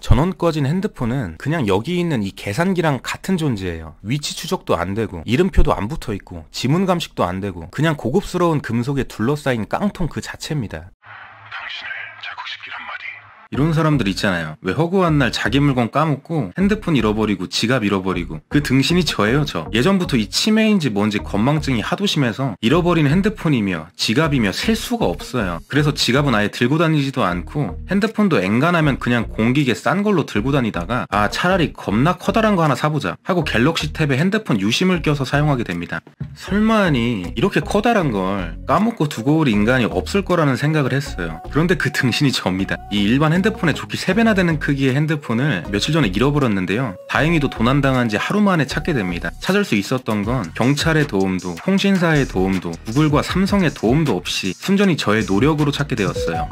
전원 꺼진 핸드폰은 그냥 여기 있는 이 계산기랑 같은 존재예요. 위치 추적도 안 되고 이름표도 안 붙어 있고 지문 감식도 안 되고 그냥 고급스러운 금속에 둘러싸인 깡통 그 자체입니다. 당신을 자극시키란 말이. 이런 사람들 있잖아요. 왜 허구한 날 자기 물건 까먹고 핸드폰 잃어버리고 지갑 잃어버리고 그 등신이 저예요. 저 예전부터 이 치매인지 뭔지 건망증이 하도 심해서 잃어버린 핸드폰이며 지갑이며 셀 수가 없어요. 그래서 지갑은 아예 들고 다니지도 않고 핸드폰도 엔간하면 그냥 공기계 싼 걸로 들고 다니다가 아 차라리 겁나 커다란 거 하나 사보자 하고 갤럭시 탭에 핸드폰 유심을 껴서 사용하게 됩니다. 설마니 이렇게 커다란 걸 까먹고 두고 올 인간이 없을 거라는 생각을 했어요. 그런데 그 등신이 접니다. 이 일반 핸드폰에 좋기 3배나 되는 크기의 핸드폰을 며칠 전에 잃어버렸는데요. 다행히도 도난당한 지 하루 만에 찾게 됩니다. 찾을 수 있었던 건 경찰의 도움도 통신사의 도움도 구글과 삼성의 도움도 없이 순전히 저의 노력으로 찾게 되었어요.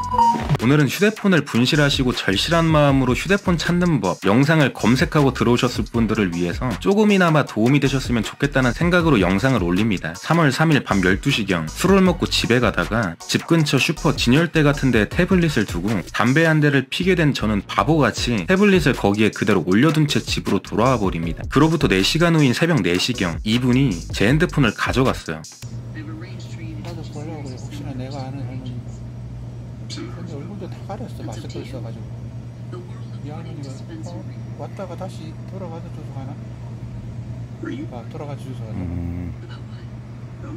오늘은 휴대폰을 분실하시고 절실한 마음으로 휴대폰 찾는 법 영상을 검색하고 들어오셨을 분들을 위해서 조금이나마 도움이 되셨으면 좋겠다는 생각으로 영상을 올립니다. 3월 3일 밤 12시경 술을 먹고 집에 가다가 집 근처 슈퍼 진열대 같은 데에 태블릿을 두고 담배 한 대를 피게 된 저는 바보같이 태블릿을 거기에 그대로 올려둔 채 집으로 돌아와 버립니다. 그로부터 4시간 후인 새벽 4시경 이분이 제 핸드폰을 가져갔어요. 나도 보려고 그래. 혹시나 내가 아는 할머니가. 근데 얼굴도 다 가렸어. 마스크를 써가지고. 이 할머니가 왔다가 다시 돌아가서 줘서 가나? 아, 돌아가 주소서 가나? 내가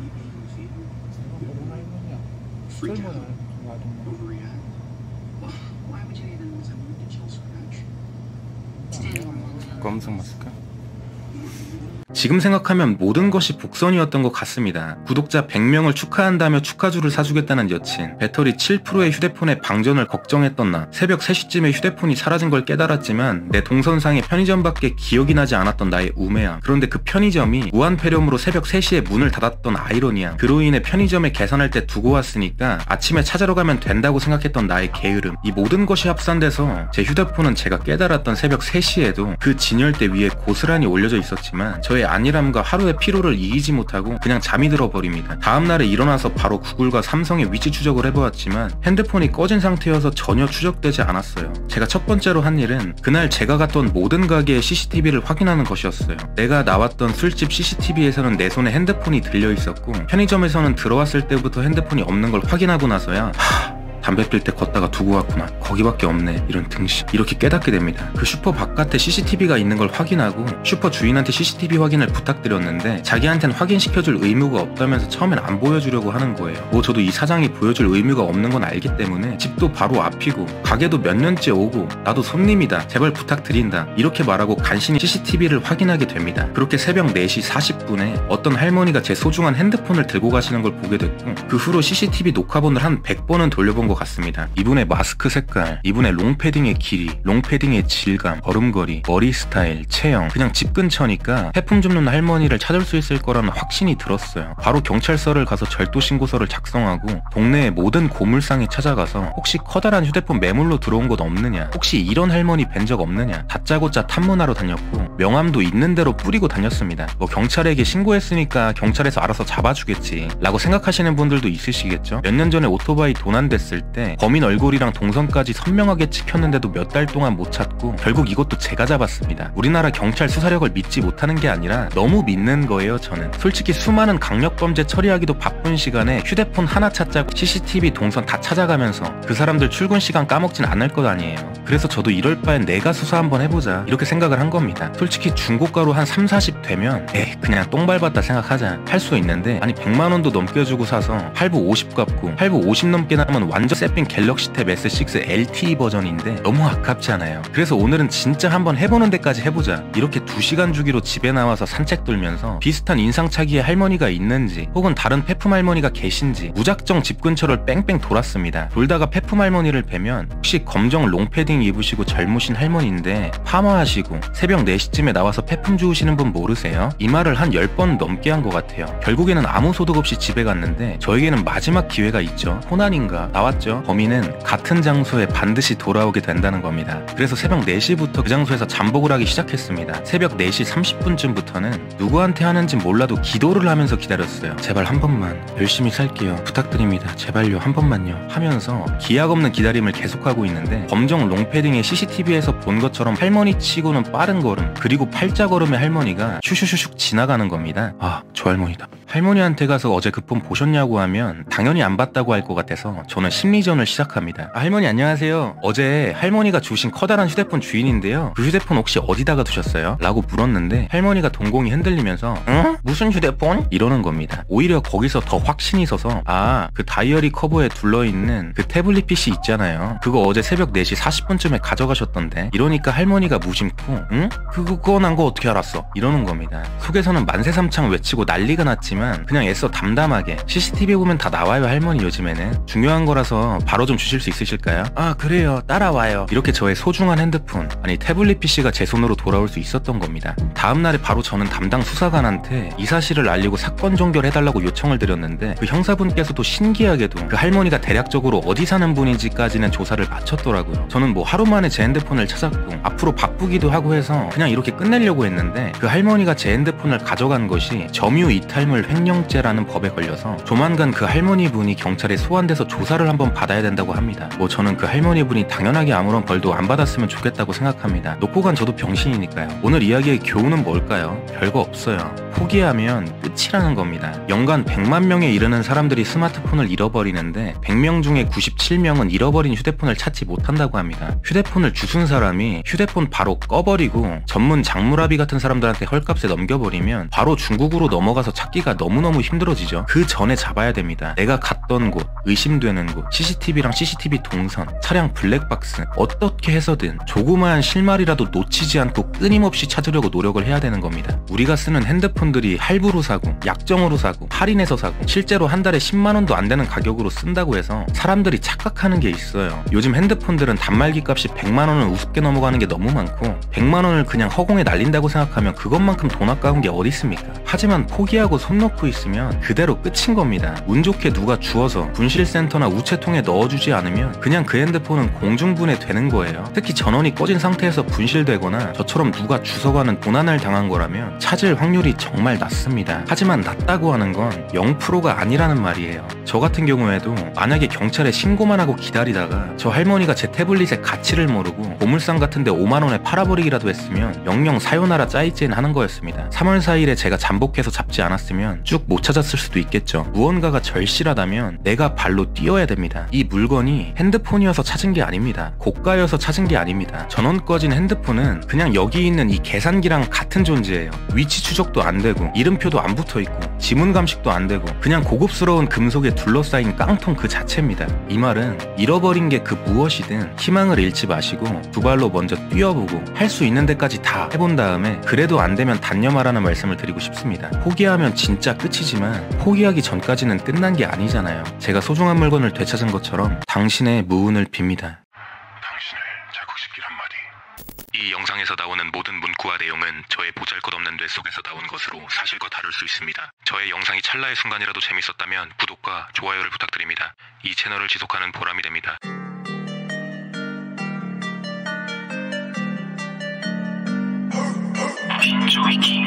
모르는 할머니야. 젊은 할머니. 검색 마스크? 지금 생각하면 모든 것이 복선이었던 것 같습니다. 구독자 100명을 축하한다며 축하주를 사주겠다는 여친, 배터리 7%의 휴대폰에 방전을 걱정했던 나, 새벽 3시쯤에 휴대폰이 사라진 걸 깨달았지만 내 동선상의 편의점밖에 기억이 나지 않았던 나의 우매함. 그런데 그 편의점이 무한폐렴으로 새벽 3시에 문을 닫았던 아이러니함. 그로 인해 편의점에 계산할 때 두고 왔으니까 아침에 찾으러 가면 된다고 생각했던 나의 게으름. 이 모든 것이 합산돼서 제 휴대폰은 제가 깨달았던 새벽 3시에도 그 진열대 위에 고스란히 올려져 있었지만 저의 안일함과 하루의 피로를 이기지 못하고 그냥 잠이 들어버립니다. 다음날에 일어나서 바로 구글과 삼성의 위치 추적을 해보았지만 핸드폰이 꺼진 상태여서 전혀 추적되지 않았어요. 제가 첫 번째로 한 일은 그날 제가 갔던 모든 가게의 CCTV를 확인하는 것이었어요. 내가 나왔던 술집 CCTV에서는 내 손에 핸드폰이 들려있었고 편의점에서는 들어왔을 때부터 핸드폰이 없는 걸 확인하고 나서야 담배 필 때 걷다가 두고 왔구나. 거기밖에 없네. 이런 등신. 이렇게 깨닫게 됩니다. 그 슈퍼 바깥에 CCTV가 있는 걸 확인하고 슈퍼 주인한테 CCTV 확인을 부탁드렸는데 자기한텐 확인시켜줄 의무가 없다면서 처음엔 안 보여주려고 하는 거예요. 뭐 저도 이 사장이 보여줄 의무가 없는 건 알기 때문에 집도 바로 앞이고 가게도 몇 년째 오고 나도 손님이다. 제발 부탁드린다. 이렇게 말하고 간신히 CCTV를 확인하게 됩니다. 그렇게 새벽 4시 40분에 어떤 할머니가 제 소중한 핸드폰을 들고 가시는 걸 보게 됐고 그 후로 CCTV 녹화본을 한 100번은 돌려본 것 같습니다. 이분의 마스크 색깔, 이분의 롱패딩의 길이, 롱패딩의 질감, 걸음걸이, 머리 스타일, 체형 그냥 집 근처니까 폐품 줍는 할머니를 찾을 수 있을 거라는 확신이 들었어요. 바로 경찰서를 가서 절도신고서를 작성하고 동네의 모든 고물상에 찾아가서 혹시 커다란 휴대폰 매물로 들어온 곳 없느냐, 혹시 이런 할머니 뵌 적 없느냐 다짜고짜 탐문하러 다녔고 명함도 있는 대로 뿌리고 다녔습니다. 뭐 경찰에게 신고했으니까 경찰에서 알아서 잡아주겠지 라고 생각하시는 분들도 있으시겠죠. 몇 년 전에 오토바이 도난됐을 때 범인 얼굴이랑 동선까지 선명하게 찍혔는데도 몇 달 동안 못 찾고 결국 이것도 제가 잡았습니다. 우리나라 경찰 수사력을 믿지 못하는 게 아니라 너무 믿는 거예요. 저는 솔직히 수많은 강력범죄 처리하기도 바쁜 시간에 휴대폰 하나 찾자고 CCTV 동선 다 찾아가면서 그 사람들 출근 시간 까먹진 않을 것 아니에요. 그래서 저도 이럴 바엔 내가 수사 한번 해보자 이렇게 생각을 한 겁니다. 솔직히 중고가로 한 30, 40 되면 그냥 똥 밟았다 생각하자 할 수 있는데 아니 100만원도 넘게 주고 사서 할부 50 갚고 할부 50 넘게 나면 완전 세핀 갤럭시 탭 S6 LTE 버전인데 너무 아깝잖아요. 그래서 오늘은 진짜 한번 해보는 데까지 해보자. 이렇게 2시간 주기로 집에 나와서 산책 돌면서 비슷한 인상착의의 할머니가 있는지 혹은 다른 폐품 할머니가 계신지 무작정 집 근처를 뺑뺑 돌았습니다. 돌다가 폐품 할머니를 뵈면 혹시 검정 롱패딩 입으시고 젊으신 할머니인데 파마하시고 새벽 4시쯤에 나와서 폐품 주우시는 분 모르세요? 이 말을 한 10번 넘게 한 것 같아요. 결국에는 아무 소득 없이 집에 갔는데 저에게는 마지막 기회가 있죠. 호난인가 나왔죠. 쉽죠? 범인은 같은 장소에 반드시 돌아오게 된다는 겁니다. 그래서 새벽 4시부터 그 장소에서 잠복을 하기 시작했습니다. 새벽 4시 30분쯤부터는 누구한테 하는지 몰라도 기도를 하면서 기다렸어요. 제발 한 번만 열심히 살게요. 부탁드립니다. 제발요. 한 번만요. 하면서 기약 없는 기다림을 계속하고 있는데 검정 롱패딩의 CCTV에서 본 것처럼 할머니 치고는 빠른 걸음, 그리고 팔자걸음의 할머니가 슈슈슈슉 지나가는 겁니다. 아, 저 할머니다. 할머니한테 가서 어제 그 폰 보셨냐고 하면 당연히 안 봤다고 할 것 같아서 저는 심리전을 시작합니다. 아, 할머니 안녕하세요. 어제 할머니가 주신 커다란 휴대폰 주인인데요. 그 휴대폰 혹시 어디다가 두셨어요? 라고 물었는데 할머니가 동공이 흔들리면서 응? 무슨 휴대폰? 이러는 겁니다. 오히려 거기서 더 확신이 서서 아, 그 다이어리 커버에 둘러있는 그 태블릿 PC 있잖아요. 그거 어제 새벽 4시 40분쯤에 가져가셨던데. 이러니까 할머니가 무심코 응? 그거 난 거 어떻게 알았어? 이러는 겁니다. 속에서는 만세삼창 외치고 난리가 났지만 그냥 애써 담담하게 CCTV 보면 다 나와요 할머니 요즘에는. 중요한 거라서 바로 좀 주실 수 있으실까요? 아 그래요 따라와요. 이렇게 저의 소중한 핸드폰 아니 태블릿 PC가 제 손으로 돌아올 수 있었던 겁니다. 다음날에 바로 저는 담당 수사관한테 이 사실을 알리고 사건 종결해달라고 요청을 드렸는데 그 형사분께서도 신기하게도 그 할머니가 대략적으로 어디 사는 분인지까지는 조사를 마쳤더라고요. 저는 뭐 하루 만에 제 핸드폰을 찾았고 앞으로 바쁘기도 하고 해서 그냥 이렇게 끝내려고 했는데 그 할머니가 제 핸드폰을 가져간 것이 점유이탈물 횡령죄라는 법에 걸려서 조만간 그 할머니 분이 경찰에 소환돼서 조사를 한번 받아야 된다고 합니다. 뭐 저는 그 할머니 분이 당연하게 아무런 벌도 안 받았으면 좋겠다고 생각합니다. 놓고 간 저도 병신이니까요. 오늘 이야기의 교훈은 뭘까요? 별거 없어요. 포기하면 끝이라는 겁니다. 연간 100만 명에 이르는 사람들이 스마트폰을 잃어버리는데 100명 중에 97명은 잃어버린 휴대폰을 찾지 못한다고 합니다. 휴대폰을 주순 사람이 휴대폰 바로 꺼버리고 전문 장무라비 같은 사람들한테 헐값에 넘겨버리면 바로 중국으로 넘어가서 찾기가 너무너무 힘들어지죠. 그 전에 잡아야 됩니다. 내가 갔던 곳, 의심되는 곳, CCTV랑 CCTV 동선, 차량 블랙박스 어떻게 해서든 조그마한 실마리라도 놓치지 않고 끊임없이 찾으려고 노력을 해야 되는 겁니다. 우리가 쓰는 핸드폰들이 할부로 사고 약정으로 사고 할인해서 사고 실제로 한 달에 10만원도 안 되는 가격으로 쓴다고 해서 사람들이 착각하는 게 있어요. 요즘 핸드폰들은 단말기 값이 100만원을 우습게 넘어가는 게 너무 많고 100만원을 그냥 허공에 날린다고 생각하면 그것만큼 돈 아까운 게 어디 있습니까? 하지만 포기하고 손 놓고 있으면 그대로 끝인 겁니다. 운 좋게 누가 주워서 분실센터나 우체통에 넣어주지 않으면 그냥 그 핸드폰은 공중분해 되는 거예요. 특히 전원이 꺼진 상태에서 분실되거나 저처럼 누가 주워가는 도난을 당한 거라면 찾을 확률이 정말 낮습니다. 하지만 낮다고 하는 건 0%가 아니라는 말이에요. 저 같은 경우에도 만약에 경찰에 신고만 하고 기다리다가 저 할머니가 제 태블릿의 가치를 모르고 보물상 같은데 5만원에 팔아버리기라도 했으면 영영 사요나라 짜이찐 하는 거였습니다. 3월 4일에 제가 잠복해서 잡지 않았으면 쭉 못 찾았을 수도 있겠죠. 무언가가 절실하다면 내가 발로 뛰어야 됩니다. 이 물건이 핸드폰이어서 찾은 게 아닙니다. 고가여서 찾은 게 아닙니다. 전원 꺼진 핸드폰은 그냥 여기 있는 이 계산기랑 같은 존재예요. 위치 추적도 안 되고 이름표도 안 붙어있고 지문 감식도 안 되고 그냥 고급스러운 금속에 둘러싸인 깡통 그 자체입니다. 이 말은 잃어버린 게 그 무엇이든 희망을 잃지 마시고 두 발로 먼저 뛰어보고 할 수 있는 데까지 다 해본 다음에 그래도 안 되면 단념하라는 말씀을 드리고 싶습니다. 포기하면 진짜 끝이지만 포기하기 전까지는 끝난 게 아니잖아요. 제가 소중한 물건을 되찾은 것처럼 당신의 무운을 빕니다. 당신을 자극시킬 한마디. 이 영상에서 나오는 모든 문구와 내용은 저의 보잘것없는 뇌 속에서 나온 것으로 사실과 다를 수 있습니다. 저의 영상이 찰나의 순간이라도 재밌었다면 구독과 좋아요를 부탁드립니다. 이 채널을 지속하는 보람이 됩니다. 빈조이기